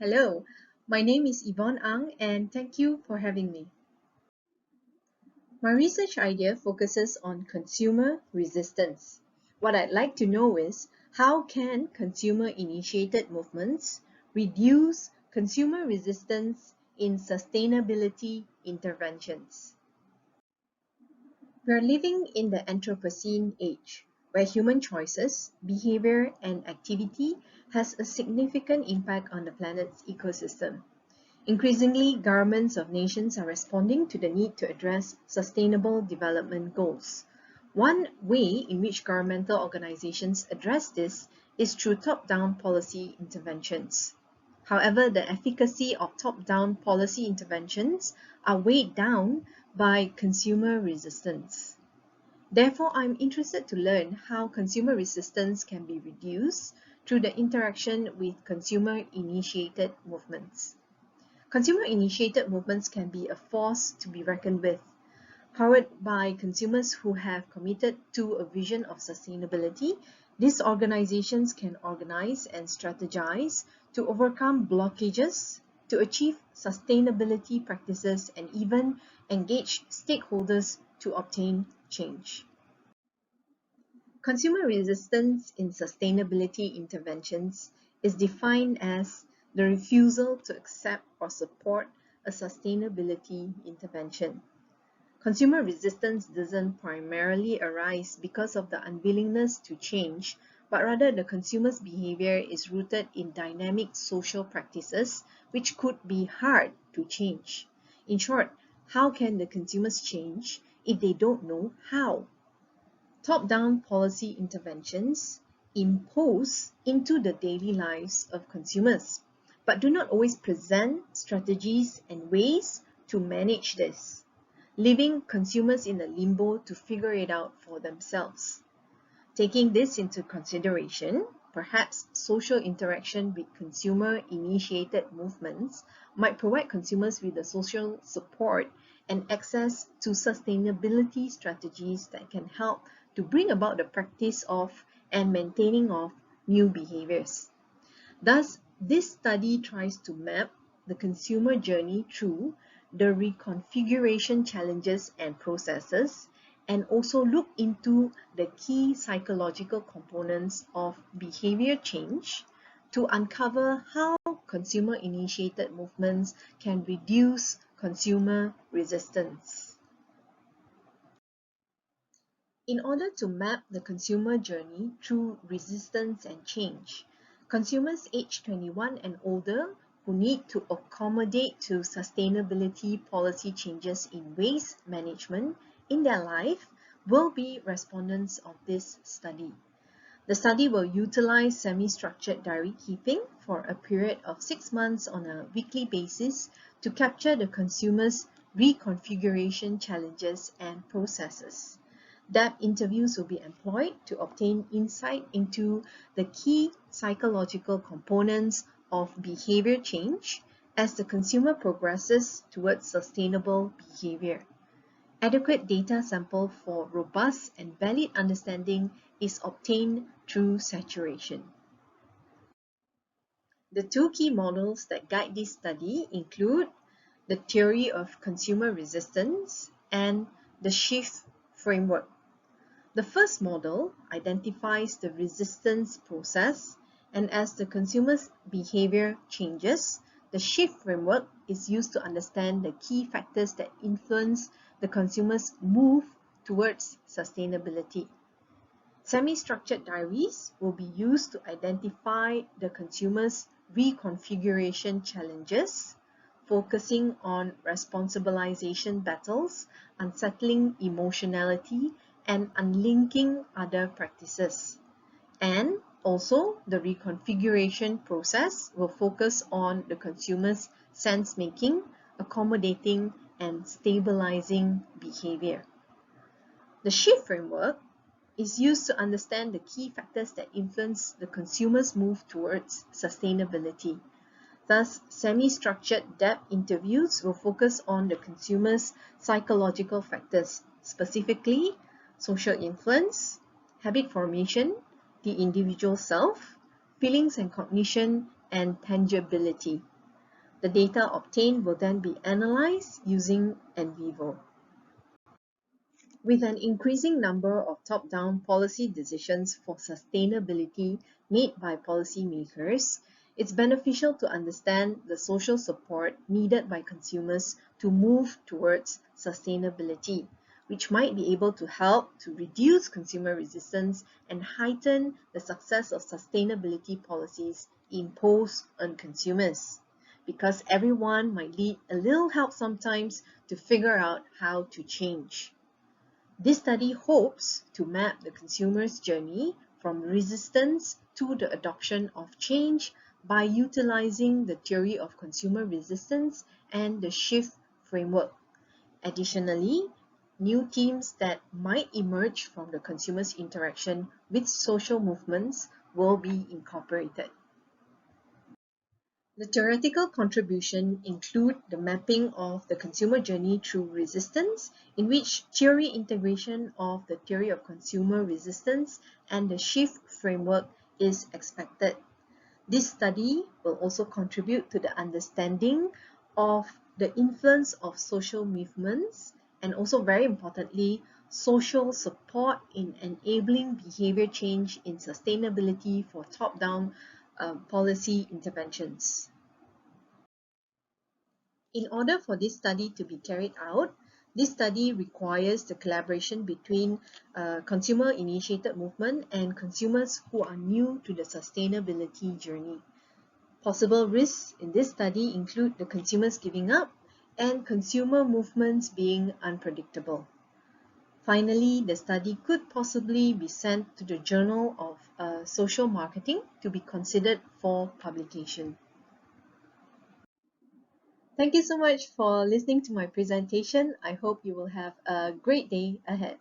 Hello, my name is Yvonne and thank you for having me. My research idea focuses on consumer resistance. What I'd like to know is how can consumer-initiated movements reduce consumer resistance in sustainability interventions? We're living in the Anthropocene age, where human choices, behavior, and activity has a significant impact on the planet's ecosystem. Increasingly, governments of nations are responding to the need to address sustainable development goals. One way in which governmental organizations address this is through top-down policy interventions. However, the efficacy of top-down policy interventions are weighed down by consumer resistance. Therefore, I'm interested to learn how consumer resistance can be reduced through the interaction with consumer-initiated movements. Consumer-initiated movements can be a force to be reckoned with, powered by consumers who have committed to a vision of sustainability. These organizations can organize and strategize to overcome blockages, to achieve sustainability practices, and even engage stakeholders to obtain change. Consumer resistance in sustainability interventions is defined as the refusal to accept or support a sustainability intervention. Consumer resistance doesn't primarily arise because of the unwillingness to change, but rather the consumer's behavior is rooted in dynamic social practices which could be hard to change. In short, how can the consumers change if they don't know how? Top-down policy interventions impose into the daily lives of consumers, but do not always present strategies and ways to manage this, leaving consumers in a limbo to figure it out for themselves. Taking this into consideration, perhaps social interaction with consumer-initiated movements might provide consumers with the social support and access to sustainability strategies that can help to bring about the practice of and maintaining of new behaviors. Thus, this study tries to map the consumer journey through the reconfiguration challenges and processes, and also look into the key psychological components of behavior change to uncover how consumer-initiated movements can reduce consumer resistance. In order to map the consumer journey through resistance and change, consumers aged 21 and older who need to accommodate to sustainability policy changes in waste management in their life will be respondents of this study. The study will utilize semi-structured diary keeping for a period of 6 months on a weekly basis to capture the consumer's reconfiguration challenges and processes. Depth interviews will be employed to obtain insight into the key psychological components of behavior change as the consumer progresses towards sustainable behavior. Adequate data sample for robust and valid understanding is obtained through saturation. The two key models that guide this study include the theory of consumer resistance and the shift framework. The first model identifies the resistance process, and as the consumer's behavior changes, the shift framework is used to understand the key factors that influence the consumer's move towards sustainability. Semi-structured diaries will be used to identify the consumer's reconfiguration challenges, focusing on responsibilization battles, unsettling emotionality, and unlinking other practices. And also, the reconfiguration process will focus on the consumer's sense-making, accommodating, and stabilizing behavior. The shift framework is used to understand the key factors that influence the consumer's move towards sustainability. Thus, semi-structured depth interviews will focus on the consumer's psychological factors, specifically social influence, habit formation, the individual self, feelings and cognition, and tangibility. The data obtained will then be analyzed using in vivo. With an increasing number of top-down policy decisions for sustainability made by policymakers, it's beneficial to understand the social support needed by consumers to move towards sustainability, which might be able to help to reduce consumer resistance and heighten the success of sustainability policies imposed on consumers. Because everyone might need a little help sometimes to figure out how to change. This study hopes to map the consumer's journey from resistance to the adoption of change by utilizing the theory of consumer resistance and the shift framework. Additionally, new themes that might emerge from the consumer's interaction with social movements will be incorporated. The theoretical contribution include the mapping of the consumer journey through resistance, in which theory integration of the theory of consumer resistance and the shift framework is expected. This study will also contribute to the understanding of the influence of social movements and also, very importantly, social support in enabling behavior change in sustainability for top-down policy interventions. In order for this study to be carried out, this study requires the collaboration between consumer-initiated movement and consumers who are new to the sustainability journey. Possible risks in this study include the consumers giving up and consumer movements being unpredictable. Finally, the study could possibly be sent to the Journal of Social Marketing to be considered for publication. Thank you so much for listening to my presentation. I hope you will have a great day ahead.